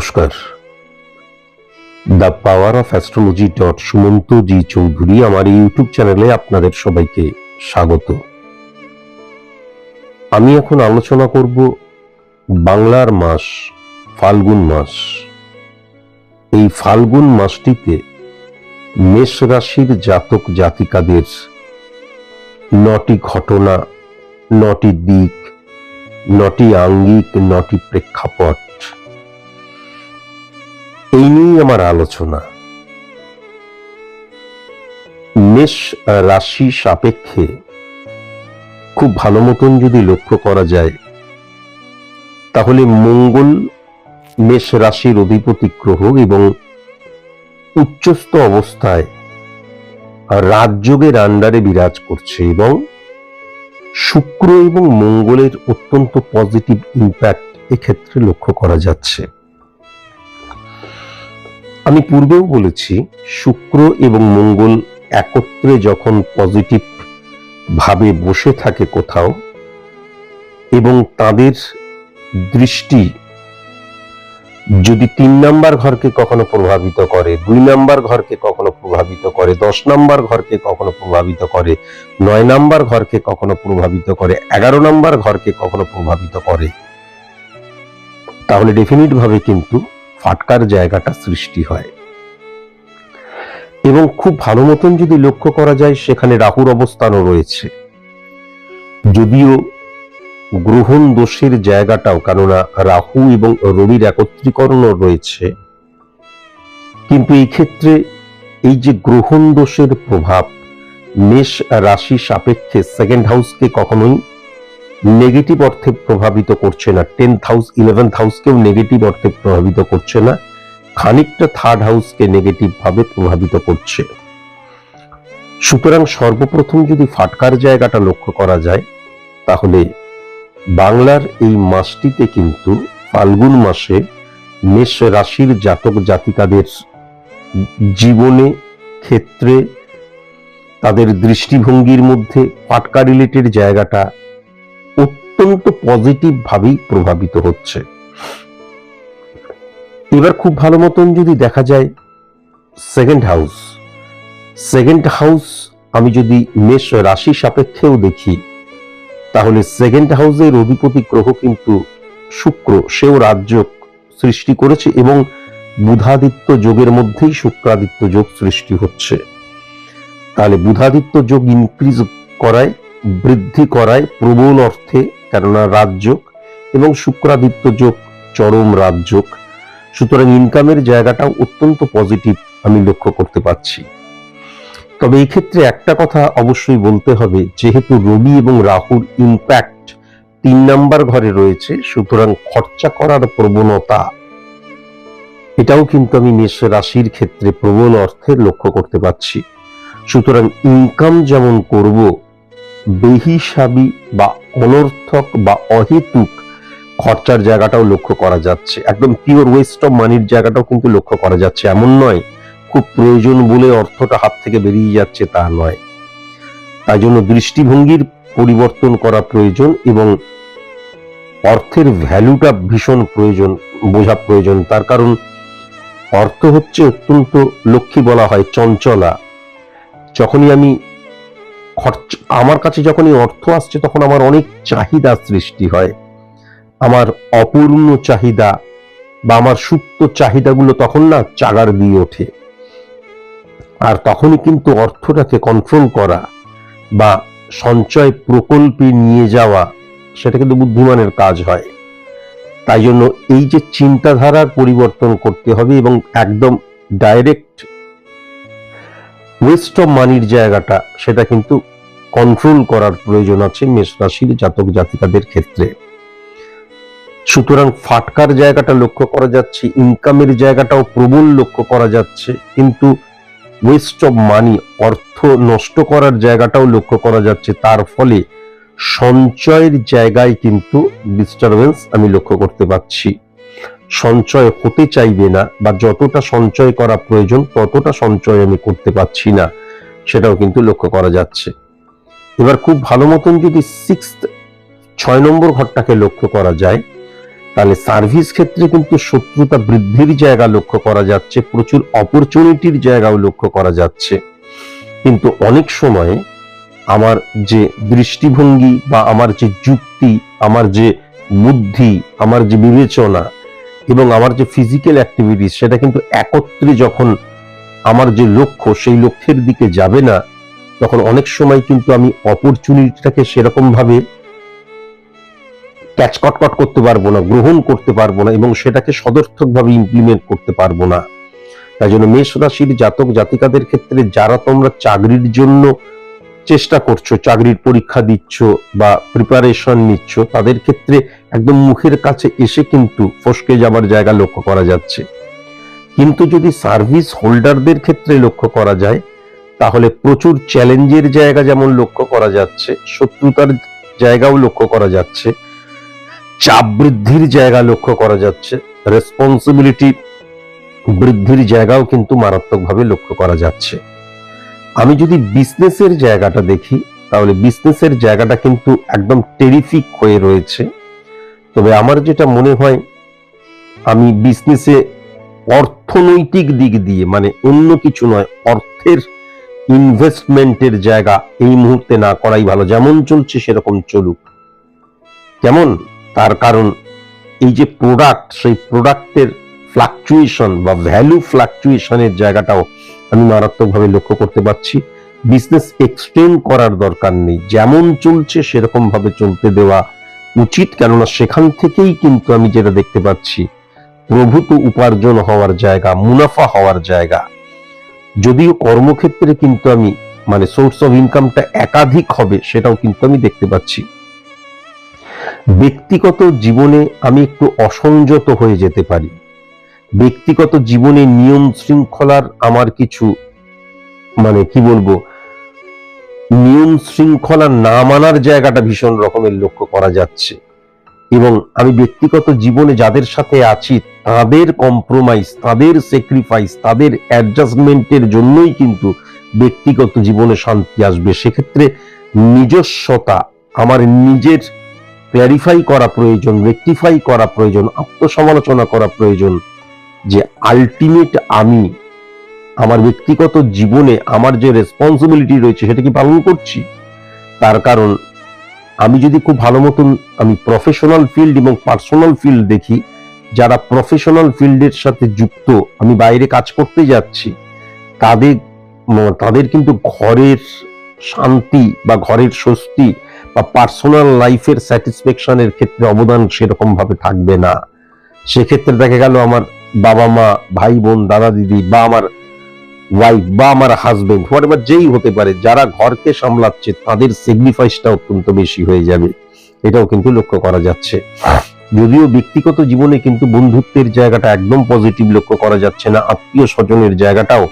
নমস্কার, the power of astrology Sumanta ji Chowdhury আমার YouTube চ্যানেলে আপনাদের সবাইকে স্বাগত। আমি এখন আলোচনা করব বাংলার মাস ফাল্গুন মাস। এই ফাল্গুন মাসটিতে মেষ রাশির জাতক জাতিকাদের 9টি ঘটনা, 9টি দিক, 9টি আঙ্গিক, 9টি প্রেক্ষাপট, এই নিয়ে আমার আলোচনা। মেষ রাশি সাপেক্ষে খুব ভালো মতন যদি লক্ষ্য করা যায়, তাহলে মঙ্গল মেষ রাশির অধিপতি গ্রহ এবং উচ্চস্থ অবস্থায় রাজযোগের আন্ডারে বিরাজ করছে এবং শুক্র এবং মঙ্গলের অত্যন্ত পজিটিভ ইম্প্যাক্ট এক্ষেত্রে লক্ষ্য করা যাচ্ছে। আমি পূর্বেও বলেছি, শুক্র এবং মঙ্গল একত্রে যখন পজিটিভ ভাবে বসে থাকে কোথাও এবং তাদের দৃষ্টি যদি 3 নাম্বার ঘরকে কখনো প্রভাবিত করে, 2 নাম্বার ঘরকে কখনো প্রভাবিত করে, 10 নাম্বার ঘরকে কখনো প্রভাবিত করে, 9 নাম্বার ঘরকে কখনো প্রভাবিত করে, 11 নাম্বার ঘরকে কখনো প্রভাবিত করে, তাহলে ডেফিনিট ভাবে কিন্তু ফাটকার জায়গাটা সৃষ্টি হয়। এবং খুব ভালো মতন যদি লক্ষ্য করা যায়, সেখানে রাহুর অবস্থানও রয়েছে, যদিও গ্রহণ দোষের জায়গাটাও, কেননা রাহু এবং রবির একত্রীকরণ রয়েছে, কিন্তু এই ক্ষেত্রে এই যে গ্রহণ দোষের প্রভাব মেষ রাশি সাপেক্ষে সেকেন্ড হাউসকে কখনোই নেগেটিভ অর্থে প্রভাবিত করছে না, 10th হাউস 11th হাউসকেও নেগেটিভ অর্থে প্রভাবিত করছে না, খানিকটা 3rd হাউসকে নেগেটিভ ভাবে প্রভাবিত করছে। সুতরাং সর্বপ্রথম যদি ফাটকার জায়গাটা লক্ষ্য করা যায়, তাহলে বাংলার এই মাসটিতে কিন্তু ফাল্গুন মাসে মেষ রাশির জাতক জাতিকাদের জীবনে, ক্ষেত্রে, তাদের দৃষ্টিভঙ্গির মধ্যে ফাটকা রিলেটেড জায়গাটা অত্যন্ত পজিটিভ ভাবেই প্রভাবিত হচ্ছে। এবার খুব ভালো মতন যদি দেখা যায় সেকেন্ড হাউস আমি যদি মেষ রাশি সাপেক্ষেও দেখি, তাহলে সেকেন্ড হাউসের অধিপতি গ্রহ কিন্তু শুক্র, সেও রাজযোগ সৃষ্টি করেছে এবং বুধাদিত্য যোগের মধ্যেই শুক্রাদিত্য যোগ সৃষ্টি হচ্ছে। তাহলে বুধাদিত্য যোগ ইনক্রিজ করায়, বৃদ্ধি করায় প্রবল অর্থে, কেননা রাজযোগ, এবং শুক্রাদিত্য যোগ চরম রাজযোগ। সুতরাং ইনকামের জায়গাটাও অত্যন্ত পজিটিভ আমি লক্ষ্য করতে পারছি। তবে এই ক্ষেত্রে একটা কথা অবশ্যই বলতে হবে, যেহেতু রবি এবং রাহুর ইম্প্যাক্ট 3 নাম্বার ঘরে রয়েছে, সুতরাং খরচা করার প্রবণতা এটাও কিন্তু আমি মেষ রাশির ক্ষেত্রে প্রবল অর্থে লক্ষ্য করতে পারছি। সুতরাং ইনকাম যেমন করব, বেহিসাবি বা অনর্থক বা অহেতুক খরচার জায়গাটাও লক্ষ্য করা যাচ্ছে। একদম পিওর ওয়েস্ট অফ মানির জায়গাটাও কিন্তু লক্ষ্য করা যাচ্ছে। এমন নয় খুব প্রয়োজন বলে অর্থটা হাত থেকে বেরিয়ে যাচ্ছে, তা নয়। তাই জন্য দৃষ্টিভঙ্গির পরিবর্তন করা প্রয়োজন এবং অর্থের ভ্যালুটা ভীষণ প্রয়োজন, বোঝা প্রয়োজন। তার কারণ অর্থ হচ্ছে অত্যন্ত, লক্ষ্মী বলা হয় চঞ্চলা। যখনই আমি আমার কাছে যখনই অর্থ আসছে, তখন আমার অনেক চাহিদা সৃষ্টি হয়, আমার অপূর্ণ চাহিদা বা আমার সুপ্ত চাহিদাগুলো তখন না চাগার দিয়ে ওঠে। আর তখনই কিন্তু অর্থটাকে কন্ট্রোল করা বা সঞ্চয় প্রকল্পে নিয়ে যাওয়া, সেটা কিন্তু বুদ্ধিমানের কাজ হয়। তাই জন্য এই যে চিন্তাধারার পরিবর্তন করতে হবে এবং একদম ডাইরেক্ট ওয়েস্ট অফ মানির জায়গাটা সেটা কিন্তু কন্ট্রোল করার প্রয়োজন আছে মেষ রাশির জাতক জাতিকাদের ক্ষেত্রে। সুতরাং ফাটকার জায়গাটা লক্ষ্য করা যাচ্ছে, ইনকামের জায়গাটাও প্রবল লক্ষ্য করা যাচ্ছে, কিন্তু ওয়েস্ট অফ মানি অর্থ নষ্ট করার জায়গাটাও লক্ষ্য করা যাচ্ছে। তার ফলে সঞ্চয়ের জায়গায় কিন্তু ডিস্টারবেন্স আমি লক্ষ্য করতে পারছি। সঞ্চয় হতে চাইবে না, বা যতটা সঞ্চয় করা প্রয়োজন ততটা সঞ্চয় আমি করতে পারছি না, সেটাও কিন্তু লক্ষ্য করা যাচ্ছে। এবার খুব ভালো মতন যদি 6 নম্বর ঘরটাকে লক্ষ্য করা যায়, তাহলে সার্ভিস ক্ষেত্রে কিন্তু শত্রুতা বৃদ্ধির জায়গা লক্ষ্য করা যাচ্ছে, প্রচুর অপরচুনিটির জায়গাও লক্ষ্য করা যাচ্ছে। কিন্তু অনেক সময় আমার যে দৃষ্টিভঙ্গি বা আমার যে যুক্তি, আমার যে বুদ্ধি, আমার যে বিবেচনা এবং আমার যে ফিজিক্যাল অ্যাক্টিভিটিস, সেটা কিন্তু একত্রে যখন আমার যে লক্ষ্য সেই লক্ষ্যের দিকে যাবে না, তখন অনেক সময় কিন্তু আমি অপরচুনিটিটাকে সেরকম ভাবে কটকট করতে পারবো না, গ্রহণ করতে পারবো না এবং সেটাকে সদর্থকভাবে ইমপ্লিমেন্ট করতে পারবো না। তাই জন্য মেষ রাশির জাতক জাতিকাদের ক্ষেত্রে যারা তোমরা চাকরির জন্য চেষ্টা করছো, চাকরির পরীক্ষা দিচ্ছ বা প্রিপারেশন নিচ্ছ, তাদের ক্ষেত্রে একদম মুখের কাছে এসে কিন্তু ফসকে যাবার জায়গা লক্ষ্য করা যাচ্ছে। কিন্তু যদি সার্ভিস হোল্ডারদের ক্ষেত্রে লক্ষ্য করা যায়, তাহলে প্রচুর চ্যালেঞ্জের জায়গা যেমন লক্ষ্য করা যাচ্ছে, শত্রুতার জায়গাও লক্ষ্য করা যাচ্ছে, চাপ বৃদ্ধির জায়গা লক্ষ্য করা যাচ্ছে, রেসপন্সিবিলিটি বৃদ্ধির জায়গাও কিন্তু মারাত্মকভাবে লক্ষ্য করা যাচ্ছে। আমি যদি বিজনেসের জায়গাটা দেখি, তাহলে বিজনেসের জায়গাটা কিন্তু একদম টেরিফিক হয়ে রয়েছে। তবে আমার যেটা মনে হয়, আমি বিজনেসে অর্থনৈতিক দিক দিয়ে, মানে অন্য কিছু নয়, অর্থের ইনভেস্টমেন্টের জায়গা এই মুহূর্তে না করাই ভালো। যেমন চলছে সেরকম চলুক। কেমন? তার কারণ এই যে প্রোডাক্ট, সেই প্রোডাক্টের ফ্লাকচুয়েশন বা ভ্যালু ফ্লাকচুয়েশনের জায়গাটাও আমি মারাত্মকভাবে লক্ষ্য করতে পারছি। বিজনেস এক্সটেন্ড করার দরকার নেই, যেমন চলছে সেরকম ভাবে চলতে দেওয়া উচিত। কেননা সেখান থেকেই কিন্তু আমি যেটা দেখতে পাচ্ছি, প্রভূত উপার্জন হওয়ার জায়গা, মুনাফা হওয়ার জায়গা। যদিও কর্মক্ষেত্রে কিন্তু আমি মানে সোর্স অফ ইনকামটা একাধিক হবে, সেটাও কিন্তু আমি দেখতে পাচ্ছি। ব্যক্তিগত জীবনে আমি একটু অসংযত হয়ে যেতে পারি। ব্যক্তিগত জীবনে নিয়ম শৃঙ্খলার আমার কিছু মানে কি বলবো, নিয়ম শৃঙ্খলা না মানার জায়গাটা ভীষণ রকমের লক্ষ্য করা যাচ্ছে। এবং আমি ব্যক্তিগত জীবনে যাদের সাথে আছি, তাদের কম্প্রোমাইজ, তাদের স্যাক্রিফাইস, তাদের অ্যাডজাস্টমেন্টের জন্যই কিন্তু ব্যক্তিগত জীবনে শান্তি আসবে। সেক্ষেত্রে নিজস্বতা, আমার নিজের ক্ল্যারিফাই করা প্রয়োজন, রেকটিফাই করা প্রয়োজন, আত্মসমালোচনা করা প্রয়োজন যে আলটিমেট আমি আমার ব্যক্তিগত জীবনে আমার যে রেসপন্সিবিলিটি রয়েছে সেটা কি পালন করছি। তার কারণ আমি যদি খুব ভালো মতন আমি প্রফেশনাল ফিল্ড এবং পার্সোনাল ফিল্ড দেখি, যারা প্রফেশনাল ফিল্ডের সাথে যুক্ত, আমি বাইরে কাজ করতে যাচ্ছি, তাদের কিন্তু ঘরের শান্তি বা ঘরের স্বস্তি বা পার্সোনাল লাইফের স্যাটিসফ্যাকশনের ক্ষেত্রে অবদান সেরকম ভাবে থাকবে না। সেক্ষেত্রে দেখা গেল আমার বাবা মা, ভাই বোন, দাদা দিদি, বা আমার ওয়াইফ বা আমার হাজবেন্ড, হোয়াটএভার যেই হতে পারে, যারা ঘরকে সামলাচ্ছে, তাদের স্যাক্রিফাইসটা অত্যন্ত বেশি হয়ে যাবে। এটাও কিন্তু লক্ষ্য করা যাচ্ছে। যদিও ব্যক্তিগত জীবনে কিন্তু বন্ধুত্বের জায়গাটা একদম পজিটিভ লক্ষ্য করা যাচ্ছে না, আত্মীয় স্বজনের জায়গাটাও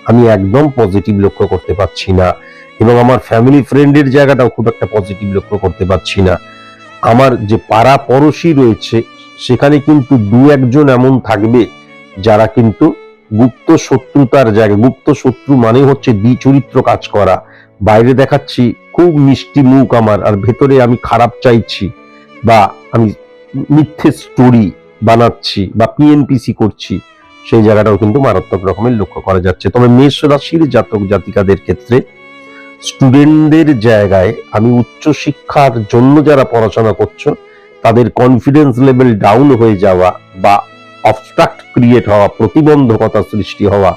আমি একদম পজিটিভ লক্ষ্য করতে পারছি না, এবং আমার ফ্যামিলি ফ্রেন্ডের জায়গাটাও খুব একটা পজিটিভ লক্ষ্য করতে পারছি না। আমার যে পাড়া পড়শি রয়েছে, সেখানে কিন্তু দু একজন এমন থাকবে যারা কিন্তু গুপ্ত শত্রুতার জায়গা। গুপ্ত শত্রু মানে হচ্ছে দ্বিচরিত্র কাজ করা। বাইরে দেখাচ্ছি খুব মিষ্টি মুখ আমার, আর ভেতরে আমি খারাপ চাইছি, বা আমি মিথ্যে স্টোরি বানাচ্ছি বা পিএনপিসি করছি। সেই জায়গাটাও কিন্তু মারাত্মক রকমের লক্ষ্য করা যাচ্ছে। তবে মেষ রাশির জাতক জাতিকাদের ক্ষেত্রে স্টুডেন্টদের জায়গায় আমি উচ্চ শিক্ষার জন্য যারা পড়াশোনা করছো, তাদের কনফিডেন্স লেভেল ডাউন হয়ে যাওয়া বা অবস্ট্রাক্ট ক্রিয়েট হওয়া, প্রতিবন্ধকতা সৃষ্টি হওয়া,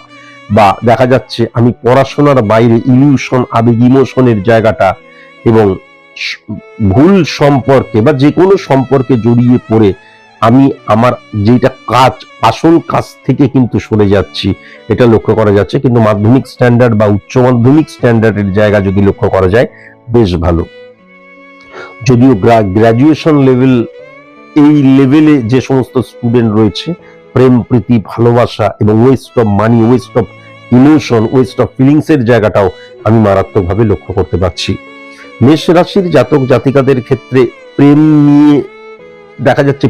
বা দেখা যাচ্ছে আমি পড়াশোনার বাইরে ইলিউশন, আবেগ, ইমোশনের জায়গাটা এবং ভুল সম্পর্কে বা যে কোনো সম্পর্কে জড়িয়ে পড়ে আমি আমার যেটা কাজ, আসল কাজ থেকে কিন্তু সরে যাচ্ছি, এটা লক্ষ্য করা যাচ্ছে। কিন্তু মাধ্যমিক স্ট্যান্ডার্ড বা উচ্চ মাধ্যমিক স্ট্যান্ডার্ডের জায়গা যদি লক্ষ্য করা যায়, বেশ ভালো। যদিও গ্রাজুয়েশন লেভেল, এই লেভেলে যে সমস্ত স্টুডেন্ট রয়েছে, প্রেম প্রীতি ভালোবাসা এবং West of money, West of emotion, West of feelings এর জায়গাটাও আমি মারাত্মকভাবে লক্ষ্য করতে পারছি। মেষ রাশির জাতক জাতিকাদের ক্ষেত্রে প্রেম নিয়ে দেখা যাচ্ছে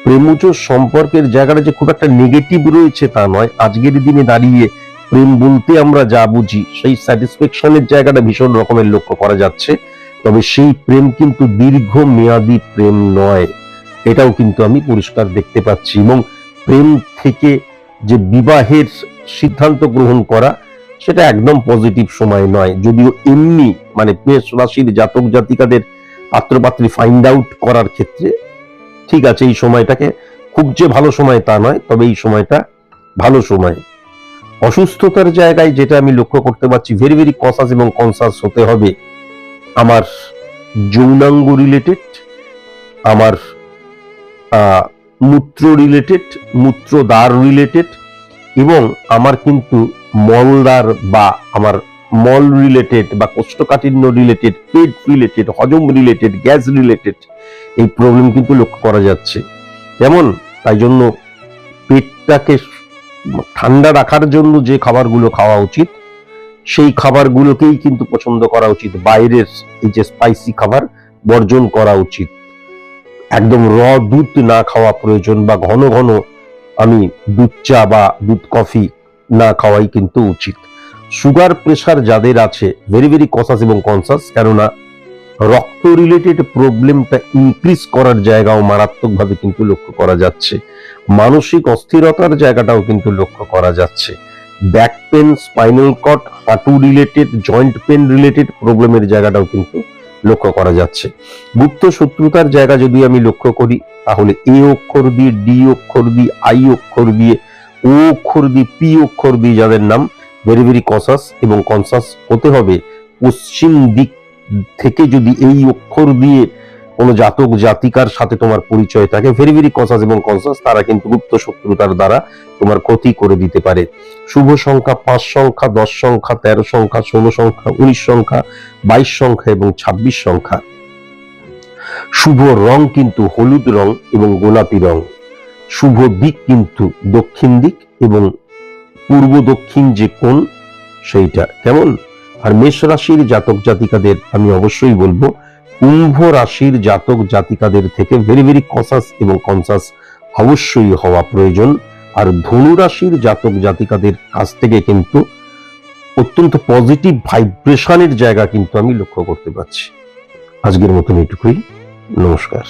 প্রেমজ সম্পর্কের জায়গাটা যে খুব একটা নেগেটিভ রয়েছে তা নয়। আজকের দিনে দাঁড়িয়ে প্রেম বলতে আমরা যা বুঝি, সেই স্যাটিসফ্যাকশনের জায়গাটা ভীষণ রকমের লক্ষ্য করা যাচ্ছে। তবে সেই প্রেম কিন্তু দীর্ঘ মেয়াদী প্রেম নয়, এটাও কিন্তু আমি পরিষ্কার দেখতে পাচ্ছি। এবং প্রেম থেকে যে বিবাহের সিদ্ধান্ত গ্রহণ করা, সেটা একদম পজিটিভ সময় নয়। যদিও এমনি মানে মেষ রাশির জাতক জাতিকাদের পাত্রপাত্রী ফাইন্ড আউট করার ক্ষেত্রে ঠিক আছে, এই সময়টাকে খুব যে ভালো সময় তা নয়, তবে এই সময়টা ভালো সময়। অসুস্থতার জায়গায় যেটা আমি লক্ষ্য করতে পারছি, ভেরি ভেরি কসাস এবং কনসাস হতে হবে আমার যৌনাঙ্গ রিলেটেড, আমার মূত্র রিলেটেড, মূত্রদ্বার রিলেটেড, এবং আমার কিন্তু মলদ্বার বা আমার মল রিলেটেড বা কোষ্ঠকাঠিন্য রিলেটেড, পেট রিলেটেড, হজম রিলেটেড, গ্যাস রিলেটেড এই প্রবলেম কিন্তু লক্ষ্য করা যাচ্ছে। কেমন? তাই জন্য পেটটাকে ঠান্ডা রাখার জন্য যে খাবারগুলো খাওয়া উচিত, সেই খাবারগুলোকেই কিন্তু পছন্দ করা উচিত। বাইরের এই যে স্পাইসি খাবার বর্জন করা উচিত। একদম দুধ না খাওয়া প্রয়োজন, বা ঘন ঘন আমি দুধ চা বা দুধ কফি না খাওয়াই কিন্তু উচিত। সুগার প্রেশার যাদের আছে, ভেরি ভেরি কসাস এবং কনসাস, কেননা রক্ত রিলেটেড প্রবলেমটা ইনক্রিজ করার জায়গাও মারাত্মকভাবে কিন্তু লক্ষ্য করা যাচ্ছে। মানসিক অস্থিরতার জায়গাটাও কিন্তু লক্ষ্য করা যাচ্ছে। ব্যাক পেন, স্পাইনাল কর্ড, হাঁটু রিলেটেড, জয়েন্ট পেন রিলেটেড প্রবলেমের জায়গাটাও কিন্তু লক্ষ্য করা যাচ্ছে। গুপ্ত শত্রুতার জায়গা যদি আমি লক্ষ্য করি, তাহলে এ অক্ষর দিয়ে, ডি অক্ষর দিয়ে, আই অক্ষর দিয়ে, ও অক্ষর দিয়ে, পি অক্ষর দিয়ে যাদের নাম, ভেরি ভেরি কসাস এবং কনসাস হতে হবে। পশ্চিম দিক থেকে যদি এই অক্ষর দিয়ে কোনো জাতক জাতিকার সাথে তোমার পরিচয় থাকে, ভেরি ভেরি কসাস এবং কনসাস, তারা কিন্তু গুপ্ত শত্রুতার দ্বারা তোমার ক্ষতি করে দিতে পারে। শুভ সংখ্যা 5 সংখ্যা, 10 সংখ্যা, 13 সংখ্যা, 16 সংখ্যা, 19 সংখ্যা, 22 সংখ্যা এবং 26 সংখ্যা। শুভ রং কিন্তু হলুদ রং এবং গোলাপি রং। শুভ দিক কিন্তু দক্ষিণ দিক এবং পূর্ব দক্ষিণ যে কোণ সেইটা। কেমন? আর মেষ রাশির জাতক জাতিকাদের আমি অবশ্যই বলবো, কুম্ভ রাশির জাতক জাতিকাদের থেকে ভেরি ভেরি কসাস এবং কনসাস অবশ্যই হওয়া প্রয়োজন। আর ধনু রাশির জাতক জাতিকাদের কাছ থেকে কিন্তু অত্যন্ত পজিটিভ ভাইব্রেশনের জায়গা কিন্তু আমি লক্ষ্য করতে পারছি। আজকের মতন এটুকুই। নমস্কার।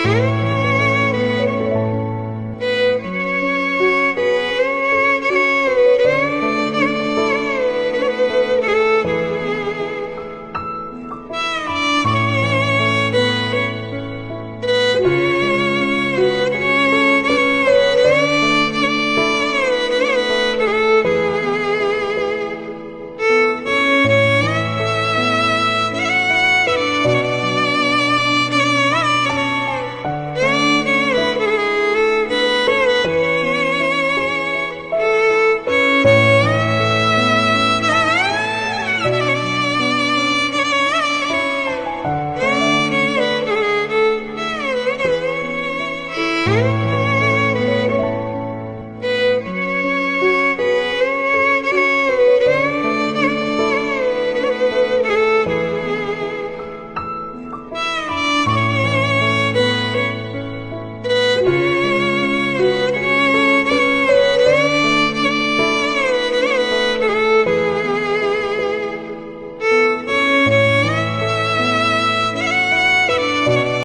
you